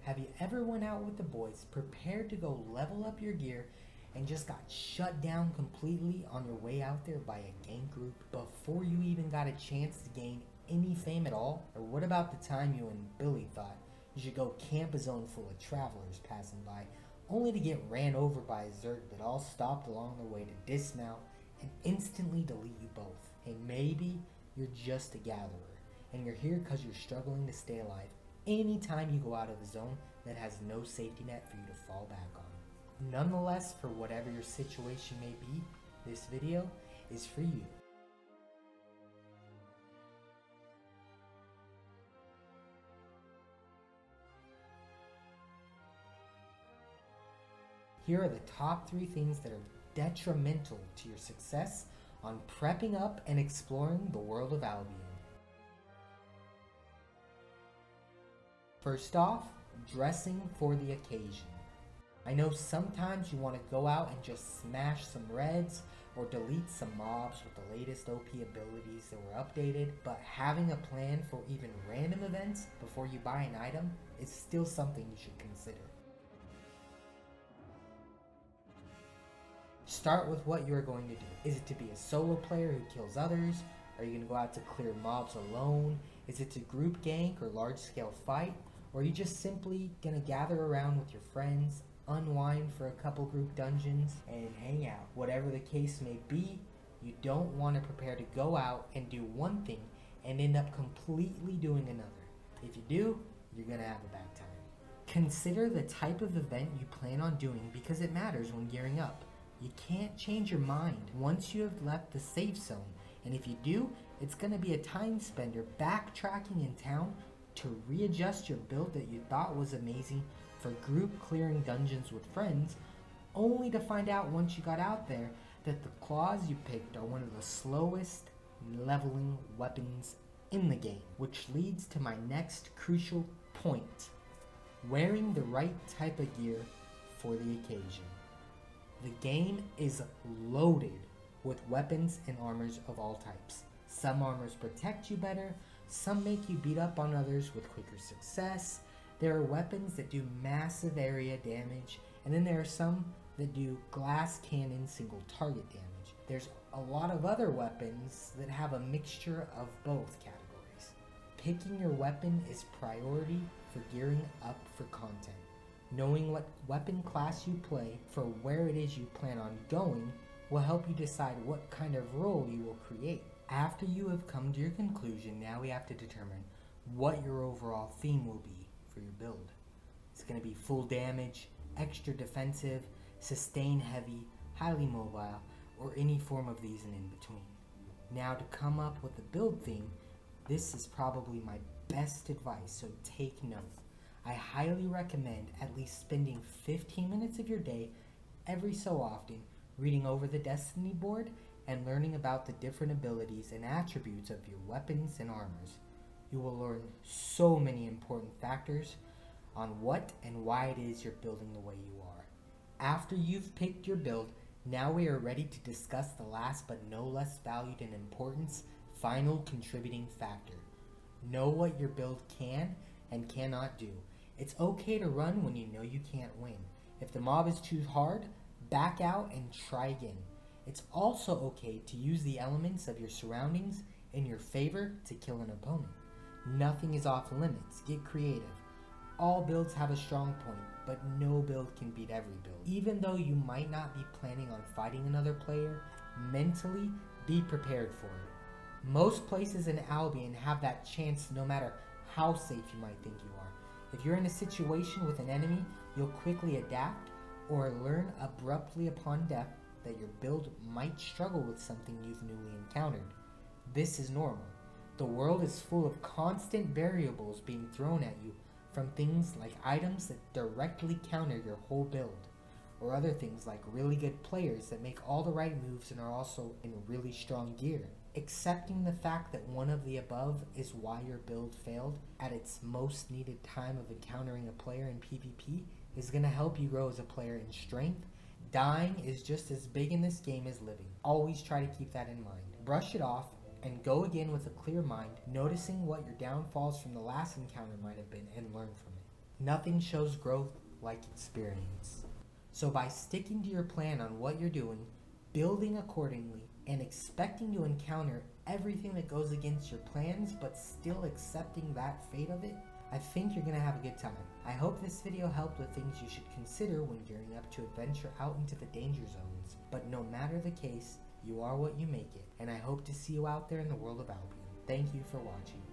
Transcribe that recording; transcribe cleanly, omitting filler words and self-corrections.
Have you ever went out with the boys, prepared to go level up your gear, and just got shut down completely on your way out there by a gang group before you even got a chance to gain any fame at all? Or what about the time you and Billy thought you should go camp a zone full of travelers passing by, only to get ran over by a Zerg that all stopped along their way to dismount and instantly delete you both? And maybe you're just a gatherer, and you're here because you're struggling to stay alive anytime you go out of a zone that has no safety net for you to fall back on. Nonetheless, for whatever your situation may be, this video is for you. Here are the top 3 things that are detrimental to your success on prepping up and exploring the world of Albion. First off, dressing for the occasion. I know sometimes you want to go out and just smash some reds or delete some mobs with the latest OP abilities that were updated, but having a plan for even random events before you buy an item is still something you should consider. Start with what you are going to do. Is it to be a solo player who kills others? Are you going to go out to clear mobs alone? Is it to group gank or large scale fight? Or are you just simply going to gather around with your friends, unwind for a couple group dungeons, and hang out? Whatever the case may be, you don't want to prepare to go out and do one thing and end up completely doing another. If you do, you're going to have a bad time. Consider the type of event you plan on doing because it matters when gearing up. You can't change your mind once you have left the safe zone, and if you do, it's going to be a time spender backtracking in town to readjust your build that you thought was amazing for group clearing dungeons with friends, only to find out once you got out there that the claws you picked are one of the slowest leveling weapons in the game, which leads to my next crucial point: wearing the right type of gear for the occasion. The game is loaded with weapons and armors of all types. Some armors protect you better, some make you beat up on others with quicker success. There are weapons that do massive area damage, and then there are some that do glass cannon single target damage. There's a lot of other weapons that have a mixture of both categories. Picking your weapon is priority for gearing up for content. Knowing what weapon class you play for where it is you plan on going will help you decide what kind of role you will create. After you have come to your conclusion, now we have to determine what your overall theme will be for your build. It's going to be full damage, extra defensive, sustain heavy, highly mobile, or any form of these and in between. Now to come up with a build theme, this is probably my best advice, so take note. I highly recommend at least spending 15 minutes of your day every so often reading over the Destiny board and learning about the different abilities and attributes of your weapons and armors. You will learn so many important factors on what and why it is you're building the way you are. After you've picked your build, now we are ready to discuss the last but no less valued in importance, final contributing factor. Know what your build can and cannot do. It's okay to run when you know you can't win. If the mob is too hard, back out and try again. It's also okay to use the elements of your surroundings in your favor to kill an opponent. Nothing is off limits. Get creative. All builds have a strong point, but no build can beat every build. Even though you might not be planning on fighting another player, mentally be prepared for it. Most places in Albion have that chance no matter how safe you might think you are. If you're in a situation with an enemy, you'll quickly adapt or learn abruptly upon death that your build might struggle with something you've newly encountered. This is normal. The world is full of constant variables being thrown at you, from things like items that directly counter your whole build, or other things like really good players that make all the right moves and are also in really strong gear. Accepting the fact that one of the above is why your build failed at its most needed time of encountering a player in PvP is going to help you grow as a player in strength. Dying is just as big in this game as living. Always try to keep that in mind. Brush it off and go again with a clear mind, noticing what your downfalls from the last encounter might have been and learn from it. Nothing shows growth like experience. So by sticking to your plan on what you're doing, building accordingly, and expecting to encounter everything that goes against your plans, but still accepting that fate of it, I think you're going to have a good time. I hope this video helped with things you should consider when gearing up to adventure out into the danger zones. But no matter the case, you are what you make it, and I hope to see you out there in the world of Albion. Thank you for watching.